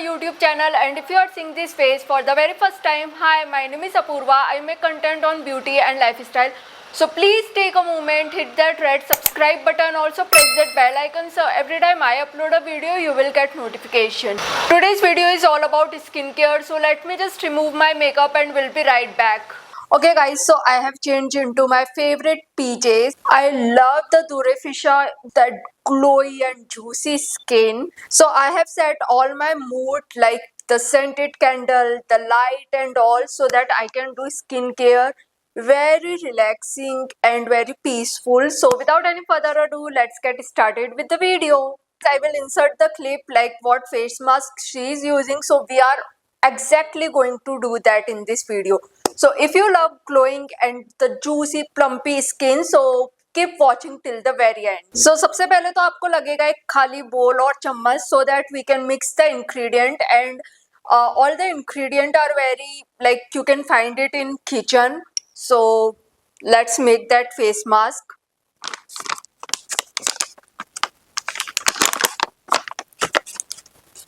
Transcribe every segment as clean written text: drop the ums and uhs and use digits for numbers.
YouTube channel, and if you are seeing this face for the very first time, hi, my name is Apurva. I make content on beauty and lifestyle. So please take a moment, hit that red subscribe button, also press that bell icon so every time I upload a video you will get notification. Today's video is all about skincare, so let me just remove my makeup and we'll be right back. Okay guys, so I have changed into my favorite PJs. I love the Durefisha, that glowy and juicy skin. So I have set all my mood like the scented candle, the light and all, so that I can do skincare very relaxing and very peaceful. So without any further ado, let's get started with the video. I will insert the clip like what face mask she is using. So we are exactly going to do that in this video. So if you love glowing and the juicy plumpy skin, so keep watching till the very end. So सबसे पहले तो आपको लगेगा एक खाली बोल और चम्मच, so that we can mix the ingredient, and all the ingredient are very like you can find it in kitchen. So let's make that face mask.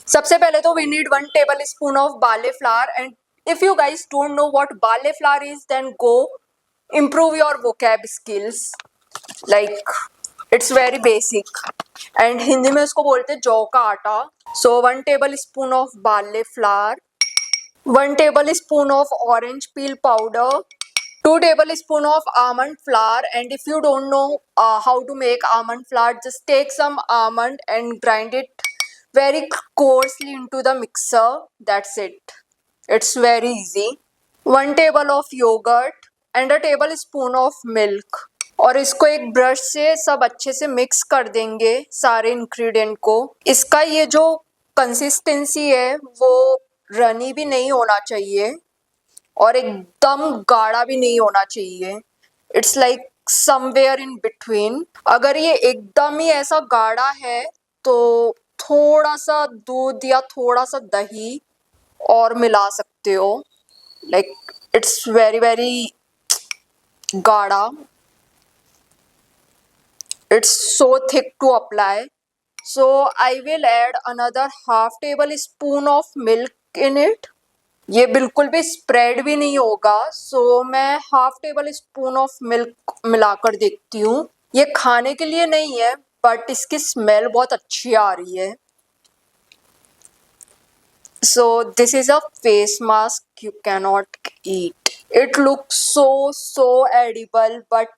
सबसे पहले तो we need 1 tablespoon of barley flour, and if you guys don't know what barley flour is, then go improve your vocab skills. Like it's very basic, and Hindi में उसको बोलते हैं जौ का आटा. So 1 tablespoon of barley flour, 1 tablespoon of orange peel powder, 2 tablespoon of almond flour. And if you don't know how to make almond flour, just take some almond and grind it very coarsely into the mixer. That's it. It's very easy. 1 table of yogurt and a tablespoon of milk. और इसको एक brush से सब अच्छे से mix कर देंगे सारे इंग्रेडिएंट को. इसका ये जो कंसिस्टेंसी है वो रनी भी नहीं होना चाहिए और एकदम गाढ़ा भी नहीं होना चाहिए. It's like somewhere in between. अगर ये एकदम ही ऐसा गाढ़ा है तो थोड़ा सा दूध या थोड़ा सा दही और मिला सकते हो. लाइक इट्स वेरी वेरी गाढ़ा. It's so thick to apply. So I will add another half tablespoon of milk in it. ये बिल्कुल भी स्प्रेड भी नहीं होगा. सो मैं half table spoon of milk मिलाकर देखती हूँ. ये खाने के लिए नहीं है बट इसकी स्मेल बहुत अच्छी आ रही है. So this is a face mask you cannot eat. It looks so edible but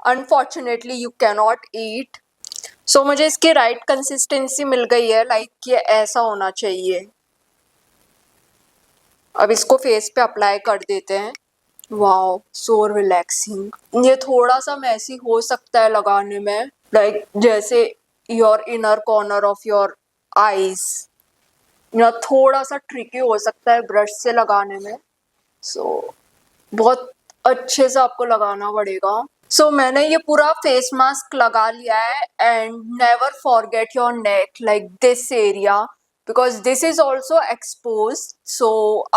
unfortunately you cannot eat. So मुझे इसकी राइट कंसिस्टेंसी मिल गई है. लाइक ये ऐसा होना चाहिए. अब इसको फेस पे अप्लाई कर देते हैं. Wow, so relaxing. ये थोड़ा सा मैसी हो सकता है लगाने में, लाइक जैसे your inner corner of your eyes, या थोड़ा सा ट्रिकी हो सकता है ब्रश से लगाने में. सो बहुत अच्छे से आपको लगाना पड़ेगा. सो मैंने ये पूरा फेस मास्क लगा लिया है. And never forget your neck, like this area, because this is also expose. So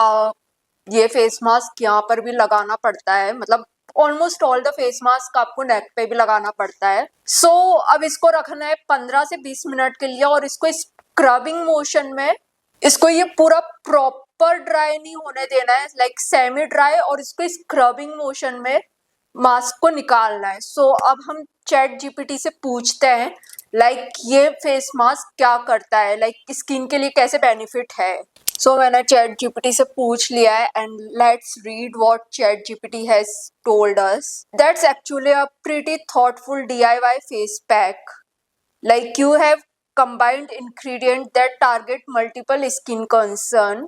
ये फेस मास्क यहाँ पर भी लगाना पड़ता है. मतलब almost all the face mask आपको नेक पे भी लगाना पड़ता है. सो अब इसको रखना है 15 से 20 मिनट के लिए, और इसको स्क्रबिंग मोशन में इसको ये पूरा प्रॉपर ड्राई नहीं होने देना है, लाइक सेमी ड्राई, और इसको स्क्रबिंग मोशन में मास्क को निकालना है. सो अब हम चैट जीपीटी से पूछते हैं लाइक ये फेस मास्क क्या करता है, लाइक स्किन के लिए कैसे बेनिफिट है. सो मैंने चैट जीपीटी से पूछ लिया है, and let's read what chat GPT has told us. That's actually a pretty thoughtful DIY face pack. Like you have combined ingredient that target multiple skin concern.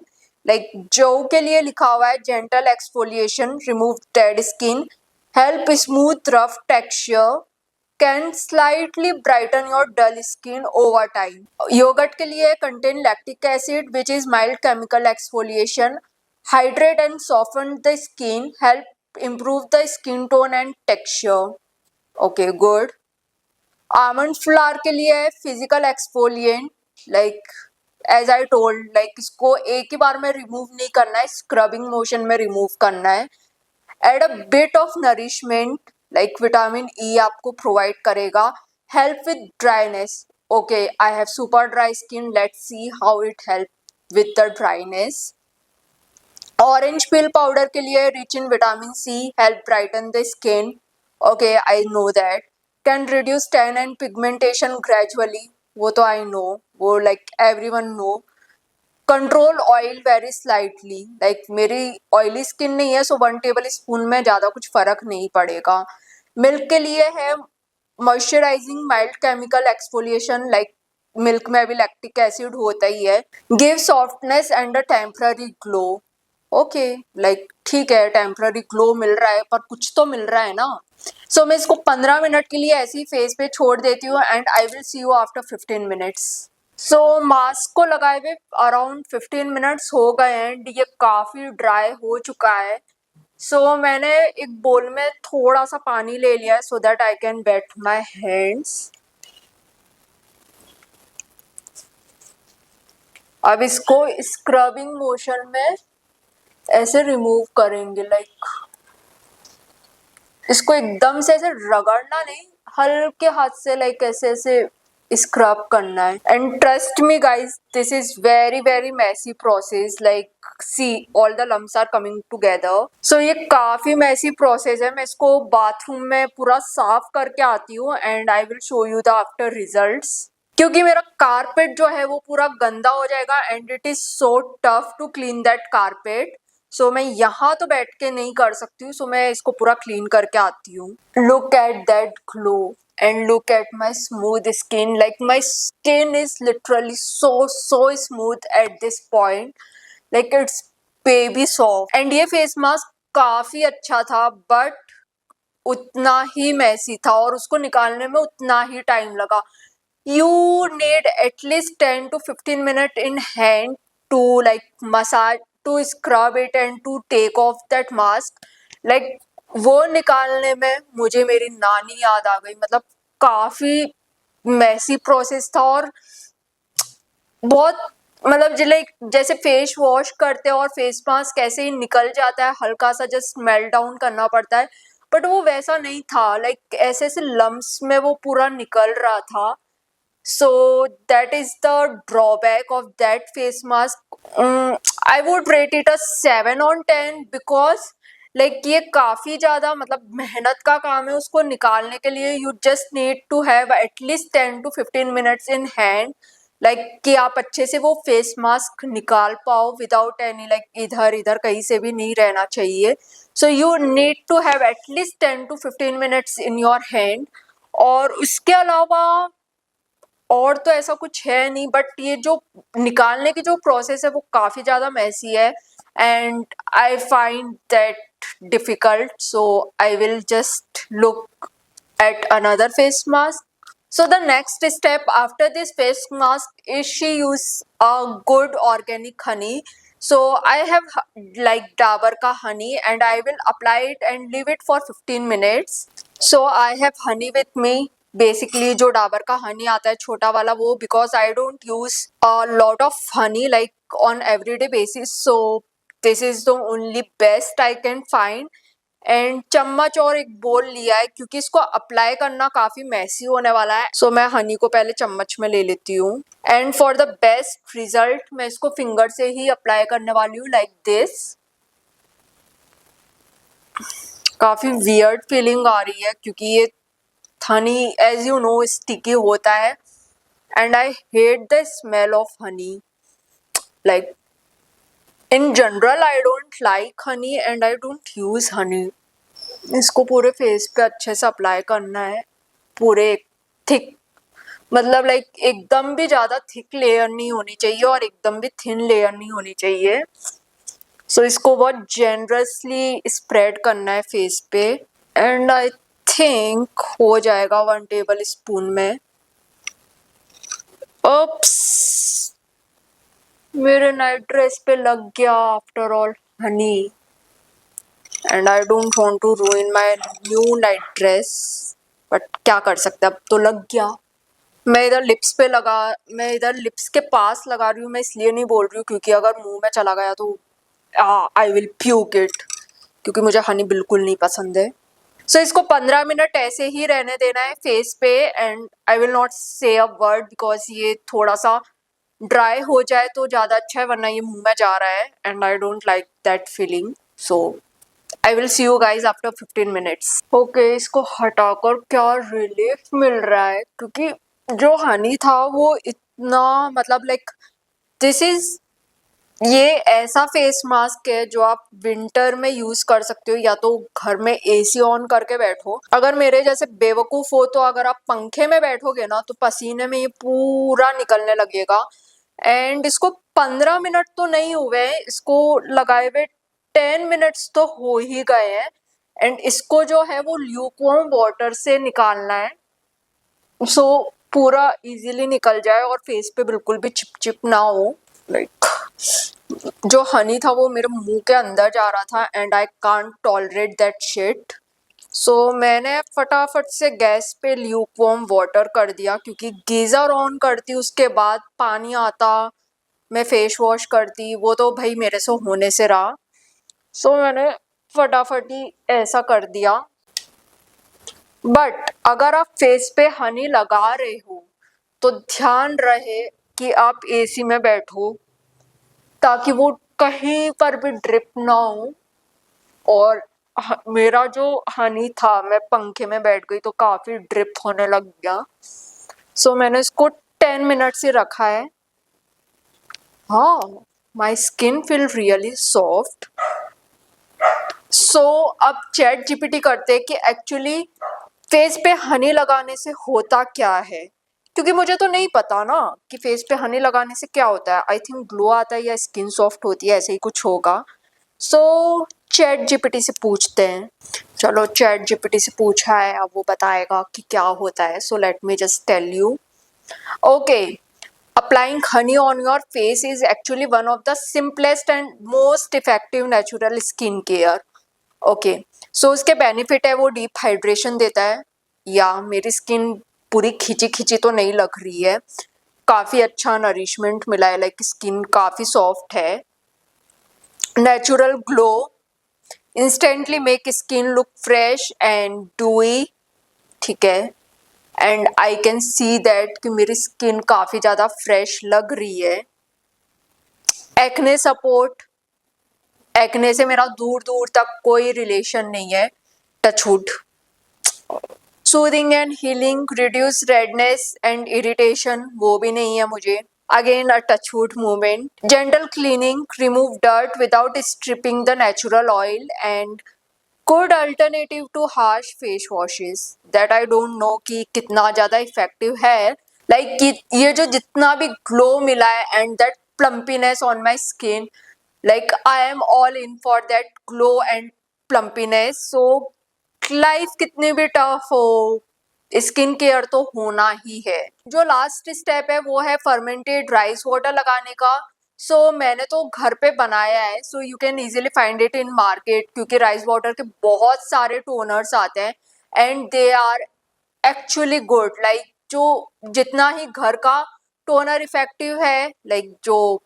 Like जो के लिए लिखा हुआ है gentle exfoliation, remove dead skin, help smooth rough texture, can slightly brighten your dull skin over time. Yogurt के लिए contain lactic acid which is mild chemical exfoliation, hydrate and soften the skin, help improve the skin tone and texture. Okay, good. Almond flour के लिए है physical exfoliant. Like as I told, like इसको एक ही बार में remove नहीं करना है, scrubbing motion में रिमूव करना है. Add a bit of nourishment, like vitamin E आपको प्रोवाइड करेगा. Help with dryness. Okay, I have super dry skin, let's see how it help with the dryness. Orange peel powder के लिए rich in vitamin C, help brighten the skin. Okay, I know that. Can reduce tan and pigmentation gradually. वो तो I know, वो like everyone know. Control oil very slightly, like मेरी oily skin नहीं है, सो 1 tablespoon में ज़्यादा कुछ फर्क नहीं पड़ेगा. मिल्क के लिए है moisturising mild chemical exfoliation, like milk में भी लैक्टिक एसिड होता ही है. Give softness and a temporary glow. Okay, like ठीक है, टेम्पररी ग्लो मिल रहा है पर कुछ तो मिल रहा है ना. सो मैं इसको 15 मिनट के लिए ऐसे ही फेस पे छोड़ देती हूँ and I will see you after 15 minutes. So mask को लगाए हुए अराउंड 15 मिनट्स हो गए हैं. ये काफ़ी ड्राई हो चुका है. सो मैंने एक बोल में थोड़ा सा पानी ले लिया है so that I can wet my hands. अब इसको स्क्रबिंग मोशन में ऐसे रिमूव करेंगे, लाइक इसको एकदम से ऐसे रगड़ना नहीं, हल्के हाथ से लाइक ऐसे ऐसे स्क्रब करना है. And trust me guys, this is very very messy process. Like see all the lumps are coming together. So ये काफी मैसी प्रोसेस है. मैं इसको बाथरूम में पूरा साफ करके आती हूँ and I will show you the after results. क्योंकि मेरा कारपेट जो है वो पूरा गंदा हो जाएगा and it is so tough to clean that carpet. So मैं यहाँ तो बैठ के नहीं कर सकती हूँ, सो मैं इसको पूरा क्लीन करके आती हूँ. Look at that glow and look at my smooth skin. Like my skin is literally so smooth at this point, like it's baby soft. And ये फेस मास्क काफी अच्छा था बट उतना ही मैसी था और उसको निकालने में उतना ही टाइम लगा. You need at least 10 to 15 minutes in hand to like massage, to scrub it and to take off that mask. Like वो निकालने में मुझे मेरी नानी याद आ गई. मतलब काफी मैसी प्रोसेस था और बहुत मतलब लाइक जैसे फेस वॉश करते हैं और फेस मास्क कैसे ही निकल जाता है, हल्का सा जस्ट मेल्ट डाउन करना पड़ता है, बट वो वैसा नहीं था. लाइक ऐसे ऐसे लम्स में वो पूरा निकल रहा था. So that is the drawback of that face mask. I would rate it a 7 on 10 because like ये काफ़ी ज़्यादा मतलब मेहनत का काम है उसको निकालने के लिए. You just need to have at least 10 to 15 minutes in hand, like कि आप अच्छे से वो फेस मास्क निकाल पाओ विदाउट एनी लाइक इधर इधर कहीं से भी नहीं रहना चाहिए. So you need to have at least 10 to 15 minutes in your hand. और उसके अलावा और तो ऐसा कुछ है नहीं, बट ये जो निकालने की जो प्रोसेस है वो काफ़ी ज़्यादा मैसी है and I find that difficult. So I will just look at another face mask. So the next step after this face mask is she use a good organic honey. So I have like Dabur ka honey and I will apply it and leave it for 15 minutes. So I have honey with me. Basically जो डाबर का हनी आता है छोटा वाला वो, because I don't use a lot of honey like on everyday basis. So this is the only best I can find. And चम्मच और एक बोल लिया है क्योंकि इसको अप्लाई करना काफ़ी मैसी होने वाला है. सो मैं हनी को पहले चम्मच में ले लेती हूँ and for the best result मैं इसको फिंगर से ही अप्लाई करने वाली हूँ लाइक दिस. काफ़ी वियर्ड फीलिंग आ रही है क्योंकि ये honey as you know sticky होता है and I hate the smell of honey. Like in general I don't like honey and I don't use honey. इसको पूरे फेस पे अच्छे से अप्लाई करना है, पूरे थिक, मतलब लाइक एकदम भी ज़्यादा थिक लेयर नहीं होनी चाहिए और एकदम भी थिन लेयर नहीं होनी चाहिए. सो इसको बहुत जेनरसली स्प्रेड करना है फेस पे एंड आई थिंक हो जाएगा 1 टेबल स्पून में. ओप्स, मेरे नाइट ड्रेस पे लग गया after all honey and I don't want to ruin my new night dress, but क्या कर सकते, अब तो लग गया. मैं इधर लिप्स के पास लगा रही हूँ. मैं इसलिए नहीं बोल रही हूँ क्योंकि अगर मुंह में चला गया तो आई विल प्यूक इट, क्योंकि मुझे हनी बिल्कुल नहीं पसंद है. सो इसको 15 मिनट ऐसे ही रहने देना है फेस पे एंड आई विल नॉट से अ वर्ड बिकॉज ये थोड़ा सा ड्राई हो जाए तो ज़्यादा अच्छा है, वरना ये मुंह में जा रहा है and I don't like that feeling. So I will see you guys after 15 minutes. Okay, इसको हटाकर क्या रिलीफ मिल रहा है, क्योंकि जो हनी था वो इतना मतलब लाइक दिस इज ये ऐसा फेस मास्क है जो आप विंटर में यूज कर सकते हो, या तो घर में एसी ऑन करके बैठो। अगर मेरे जैसे बेवकूफ हो तो अगर आप पंखे में बैठोगे ना तो पसीने में ये पूरा निकलने लगेगा। एंड इसको 15 मिनट तो नहीं हुए हैं, इसको लगाए हुए 10 मिनट्स तो हो ही गए हैं। एंड इसको जो है वो ल्यूकवार्म वाटर से निकालना है, सो पूरा इजीली निकल जाए और फेस पे बिल्कुल भी चिप चिप ना हो। लाइक जो हनी था वो मेरे मुंह के अंदर जा रहा था and I can't tolerate that shit. So मैंने फटाफट से गैस पे ल्यूकवार्म वाटर कर दिया, क्योंकि गीजर ऑन करती उसके बाद पानी आता, मैं फेस वॉश करती, वो तो भाई मेरे से होने से रहा। सो मैंने फटाफट ही ऐसा कर दिया। बट अगर आप फेस पे हनी लगा रहे हो तो ध्यान रहे कि आप एसी में बैठो, ताकि वो कहीं पर भी ड्रिप ना हो। और मेरा जो हनी था, मैं पंखे में बैठ गई तो काफी ड्रिप होने लग गया। सो मैंने इसको 10 मिनट से रखा है। हाँ, my skin feel really soft. So अब चैट जीपीटी करते कि एक्चुअली फेस पे हनी लगाने से होता क्या है, क्योंकि मुझे तो नहीं पता ना कि फेस पे हनी लगाने से क्या होता है। आई थिंक ग्लो आता है या स्किन सॉफ्ट होती है, ऐसे ही कुछ होगा। सो चैट जीपीटी से पूछते हैं। चलो चैट जीपीटी से पूछा है, अब वो बताएगा कि क्या होता है। So let me just tell you. Okay, applying honey on your face is actually one of the simplest and most effective natural skin care. Okay, so उसके बेनिफिट है, वो डीप हाइड्रेशन देता है। या मेरी स्किन पूरी खिंची खिंची तो नहीं लग रही है, काफ़ी अच्छा नरिशमेंट मिला है, लाइक स्किन काफ़ी सॉफ्ट है। Natural glow, instantly make skin look fresh and डूई। ठीक है, and I can see that कि मेरी स्किन काफ़ी ज़्यादा फ्रेश लग रही है। एक्ने सपोर्ट, एक्ने से मेरा दूर दूर तक कोई रिलेशन नहीं है, touchwood. Soothing and healing, reduce redness and irritation, वो भी नहीं है मुझे। Again a touchwood movement. Gentle cleaning, remove dirt without stripping the natural oil and good alternative to harsh face washes. That I don't know कि कितना ज़्यादा effective है। Like ये जो जितना भी ग्लो मिला है and that plumpiness on my skin, like I am all in for that glow and plumpiness. So life कितनी भी टफ हो, स्किन केयर तो होना ही है। जो लास्ट स्टेप है वो है फर्मेंटेड राइस वाटर लगाने का। मैंने तो घर पे बनाया है, so you can easily find it in market, क्योंकि राइस वाटर के बहुत सारे टोनर्स आते हैं and they are actually good. Like जो जितना ही घर का टोनर इफेक्टिव है, लाइक जो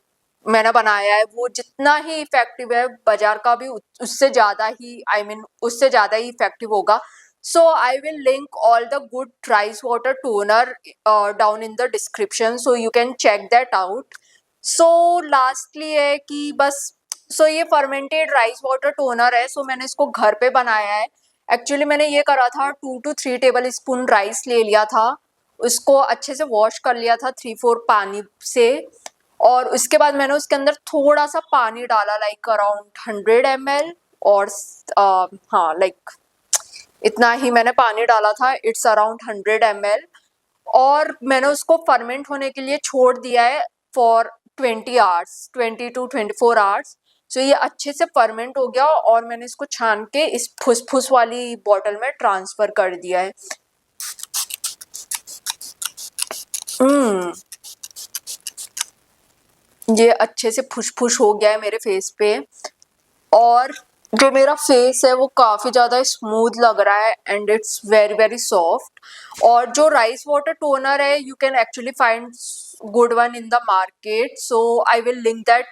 मैंने बनाया है वो जितना ही इफेक्टिव है, बाजार का भी उससे ज़्यादा ही, आई मीन उससे ज़्यादा ही इफेक्टिव होगा। So I will link all the good rice water toner down in the description, so you can check that out. So lastly है कि बस, ये फर्मेंटेड राइस वाटर टोनर है, मैंने इसको घर पे बनाया है। एक्चुअली मैंने ये करा था, 2 to 3 टेबल स्पून राइस ले लिया था, उसको अच्छे से वॉश कर लिया था 3-4 पानी से, और उसके बाद मैंने उसके अंदर थोड़ा सा पानी डाला, लाइक अराउंड 100 ml। और हाँ, लाइक इतना ही मैंने पानी डाला था, इट्स अराउंड 100 ml। और मैंने उसको फर्मेंट होने के लिए छोड़ दिया है फॉर 20 आवर्स, 20 to 24 आवर्स। ये अच्छे से फर्मेंट हो गया और मैंने इसको छान के इस फुसफुस वाली बॉटल में ट्रांसफर कर दिया है। ये अच्छे से फुस हो गया है मेरे फेस पे, और जो मेरा फेस है वो काफ़ी ज़्यादा स्मूथ लग रहा है and it's very very soft. और जो राइस वाटर टोनर है, you can actually find good one in the market, I will link that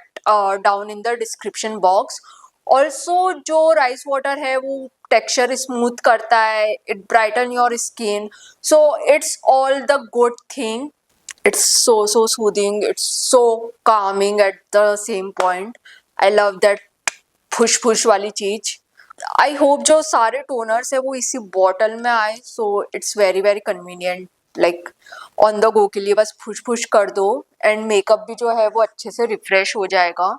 down in the description box. Also जो राइस वाटर है वो टेक्सचर स्मूथ करता है, it brighten your skin, it's all the good thing. It's so soothing, it's so calming at the same point. I love that push वाली चीज. I hope जो सारे toners है वो इसी बॉटल में आए, so it's very very convenient, like on the go के लिए बस पुश कर दो एंड मेकअप भी जो है वो अच्छे से रिफ्रेश हो जाएगा.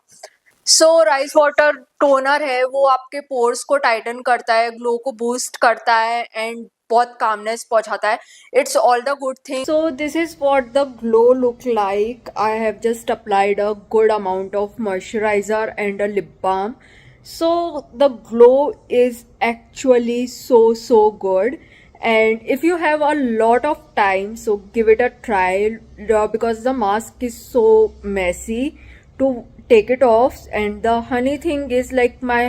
सो राइस वाटर टोनर है वो आपके पोर्स को टाइटन करता है, ग्लो को बूस्ट करता है एंड बहुत कामनेस पहुंचाता है. It's all the good thing. So this is what the glow look like. I have just applied a good amount of moisturiser and a lip balm. So the glow is actually so good, and if you have a lot of time, so give it a try, because the mask is so messy to take it off. And the honey thing is like my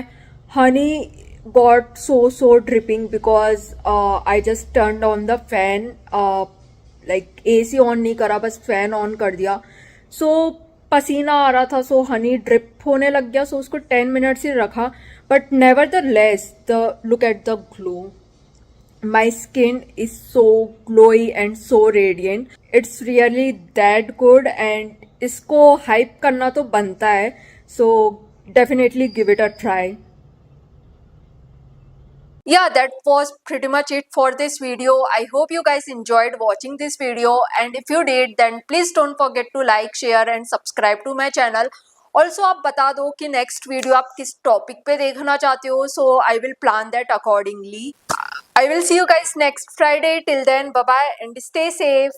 honey got so dripping because I just turned on the fan, like AC on नहीं करा, बस fan on कर दिया. So पसीना आ रहा था, सो Honey drip होने लग गया, सो उसको 10 मिनट्स ही रखा. But never the less the look at the glow. My skin is so glowy and so radiant. It's really that good and इसको हाइप करना तो बनता है. So definitely give it a try. Yeah, that was pretty much it for this video. I hope you guys enjoyed watching this video, and if you did then please don't forget to like, share and subscribe to my channel. Also आप बता दो कि next video आप किस topic पे देखना चाहते हो, so I will plan that accordingly. I will see you guys next Friday. Till then, bye bye and stay safe.